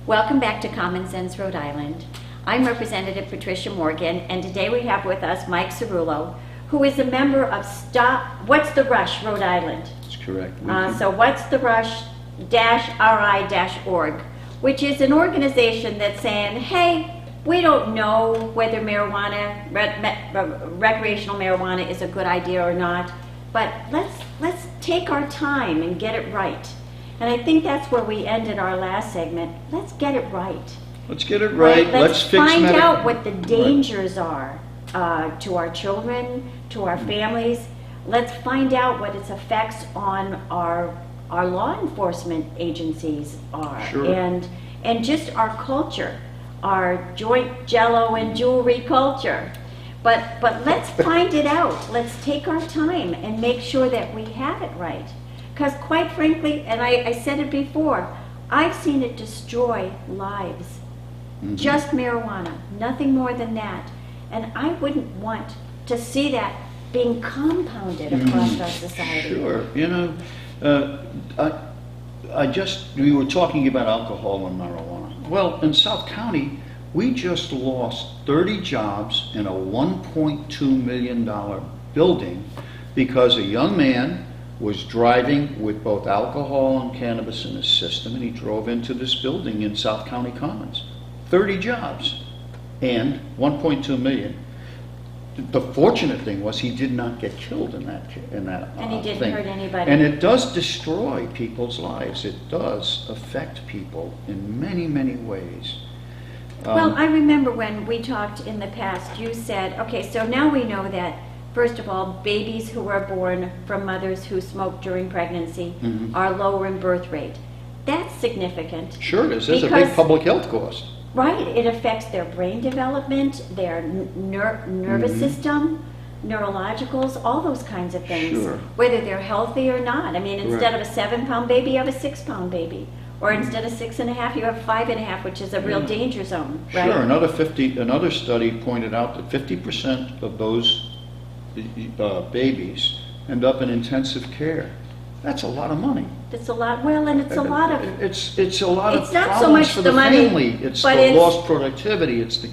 Welcome back to Common Sense Rhode Island. I'm Representative Patricia Morgan, and today we have with us Mike Cerullo, who is a member of What's the Rush Rhode Island. That's correct. So What's the Rush-RI-org, which is an organization that's saying, hey, we don't know whether recreational marijuana is a good idea or not, but let's take our time and get it right. And I think that's where we ended our last segment. Let's get it right. Let's get it right. Let's find out what the dangers are to our children, to our families. Let's find out what its effects on our law enforcement agencies are. Sure. And just our culture, our joint jello and jewelry culture. But let's find it out. Let's take our time and make sure that we have it right. Because quite frankly, and I said it before, I've seen it destroy lives. Mm-hmm. Just marijuana, nothing more than that. And I wouldn't want to see that being compounded across our society. Sure. You know, we were talking about alcohol and marijuana. Well, in South County, we just lost 30 jobs in a $1.2 million building because a young man was driving with both alcohol and cannabis in his system, and he drove into this building in South County Commons. 30 jobs and 1.2 million. The fortunate thing was he did not get killed in that and he didn't hurt anybody. And it does destroy people's lives. It does affect people in many, many ways. Well, I remember when we talked in the past, you said, okay, so now we know that first of all, babies who are born from mothers who smoke during pregnancy are lower in birth rate. That's significant. Sure it is. There's a big public health cost. Right. It affects their brain development, their nervous system, neurologicals, all those kinds of things. Sure. Whether they're healthy or not. I mean, instead of a 7-pound baby, you have a 6-pound baby. Or instead of 6.5, you have 5.5, which is a real danger zone. Right? Sure. Another study pointed out that 50% of those babies end up in intensive care. That's a lot of money. It's a lot. Well, and it's a lot of. It's a lot of. It's not problems so much for the money. Family. It's the lost productivity. It's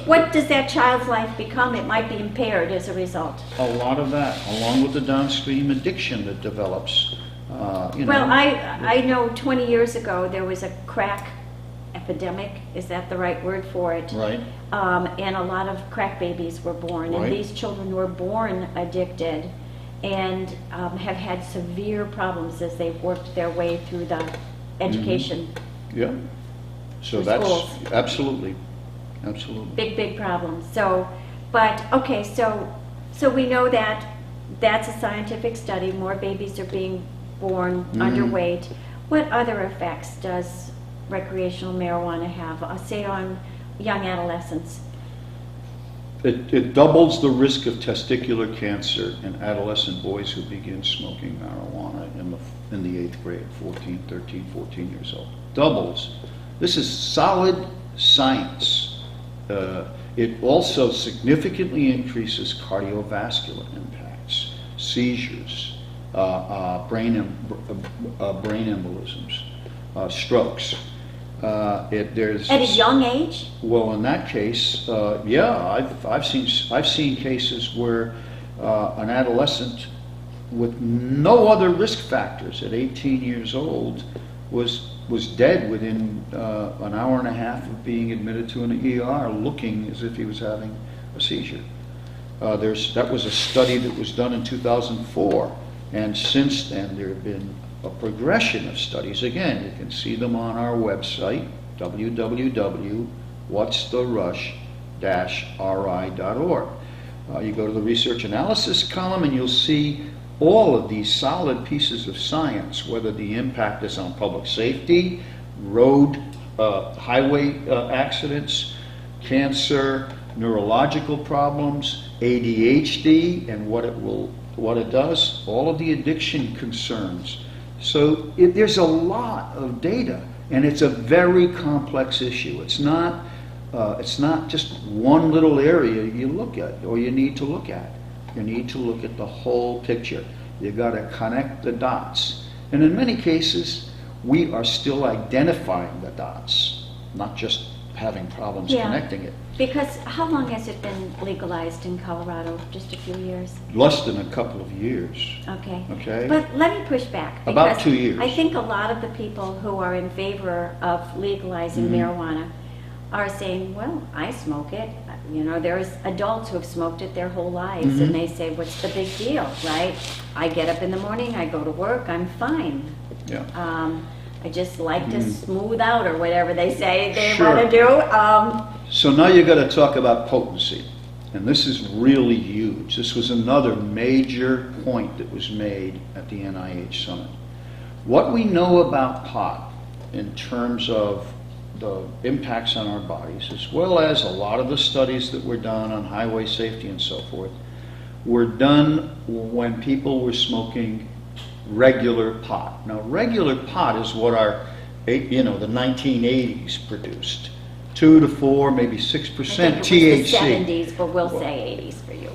what does that child's life become? It might be impaired as a result. A lot of that, along with the downstream addiction that develops. Well, I know 20 years ago there was a crack epidemic. Is that the right word for it? Right. And a lot of crack babies were born, right. And these children were born addicted and have had severe problems as they've worked their way through the education. Yeah. So that's schools. Absolutely. Big problems. So, but okay, so we know that that's a scientific study. More babies are being born underweight. What other effects does recreational marijuana have, say on young adolescents? It doubles the risk of testicular cancer in adolescent boys who begin smoking marijuana in the 8th grade, 13, 14 years old. Doubles. This is solid science. It also significantly increases cardiovascular impacts, seizures, brain embolisms, strokes. At a young age? Well, in that case, yeah, I've seen cases where an adolescent with no other risk factors at 18 years old was dead within an hour and a half of being admitted to an ER, looking as if he was having a seizure. That was a study that was done in 2004, and since then there have been a progression of studies. Again, you can see them on our website, www.whatsttherush-ri.org. You go to the research analysis column and you'll see all of these solid pieces of science, whether the impact is on public safety, road, highway accidents, cancer, neurological problems, ADHD, and what it does, all of the addiction concerns. So there's a lot of data, and it's a very complex issue. It's not just one little area you look at or you need to look at. You need to look at the whole picture. You got to connect the dots. And in many cases, we are still identifying the dots, not just having problems Yeah. connecting it. Because how long has it been legalized in Colorado? Just a few years? Less than a couple of years. Okay. Okay. But let me push back. About because 2 years. I think a lot of the people who are in favor of legalizing Mm-hmm. marijuana are saying, well, I smoke it. You know, there's adults who have smoked it their whole lives, Mm-hmm. and they say, what's the big deal, right? I get up in the morning, I go to work, I'm fine. Yeah. I just like to smooth out, or whatever they say they Sure. want to do. So now you got to talk about potency, and this is really huge. This was another major point that was made at the NIH summit. What we know about pot in terms of the impacts on our bodies, as well as a lot of the studies that were done on highway safety and so forth, were done when people were smoking regular pot. Now, regular pot is what the 1980s produced. 2 to 4, maybe 6% I think it was THC. the 70s, but we'll say 80s for you.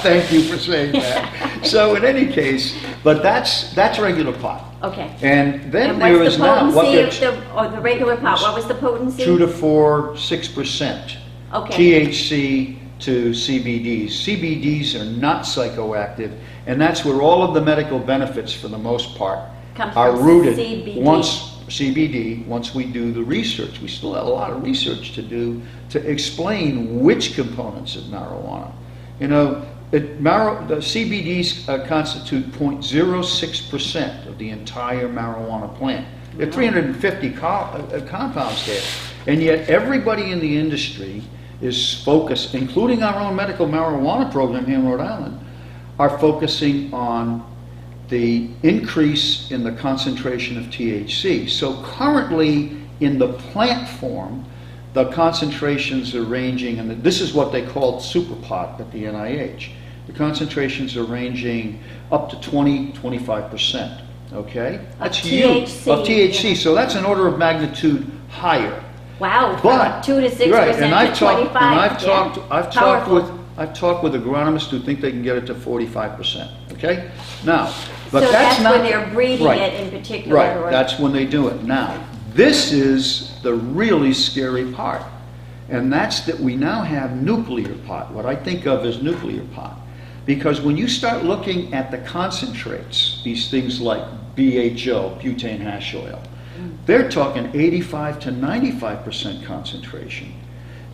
Thank you for saying that. So in any case, but that's regular pot. Okay. And then And there what's is the now what potency gets of the regular pot? What was the potency? 2 to 4, 6%. Okay. THC to CBDs. CBDs are not psychoactive, and that's where all of the medical benefits, for the most part, Comes are from rooted. CBD. Once we do the research. We still have a lot of research to do to explain which components of marijuana. You know, the CBDs constitute 0.06% of the entire marijuana plant. There are 350 compounds there, and yet everybody in the industry is focused, including our own medical marijuana program here in Rhode Island, are focusing on the increase in the concentration of THC. So currently in the plant form, the concentrations are ranging, and this is what they called super pot at the NIH. The concentrations are ranging up to 25%, okay? That's huge. THC, Of THC, yeah. so that's an order of magnitude higher. Wow, But from 2 to 6% right, and to 25. I've talked with agronomists who think they can get it to 45%. Okay, now, but So that's not when they're breeding right, it in particular. Right, or- that's when they do it. Now, this is the really scary part, and that's that we now have nuclear pot. What I think of as nuclear pot, because when you start looking at the concentrates, these things like BHO, butane hash oil. They're talking 85 to 95% concentration.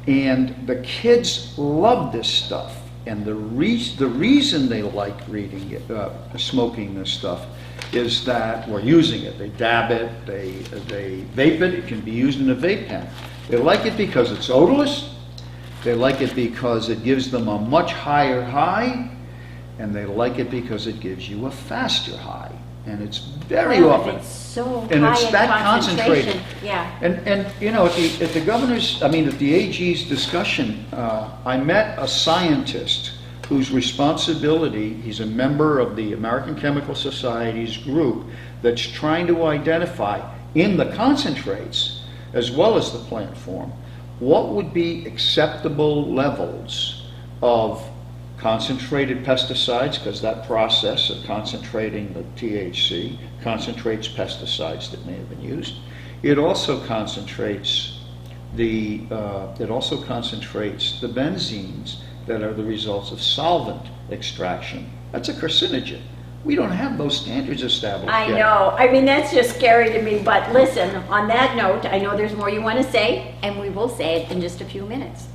And the kids love this stuff. And the reason they like reading it, smoking this stuff is that, or using it, they dab it, they vape it, it can be used in a vape pen. They like it because it's odorless, they like it because it gives them a much higher high, and they like it because it gives you a faster high. And it's very Well, often. It's so And high it's in that concentration. concentrated. Yeah. And you know, at the governor's, at the AG's discussion, I met a scientist whose responsibility, he's a member of the American Chemical Society's group that's trying to identify in the concentrates, as well as the plant form, what would be acceptable levels of concentrated pesticides, because that process of concentrating the THC concentrates pesticides that may have been used. It also concentrates the benzenes that are the results of solvent extraction. That's a carcinogen. We don't have those standards established I yet. know. That's just scary to me. But listen, on that note, I know there's more you want to say, and we will say it in just a few minutes.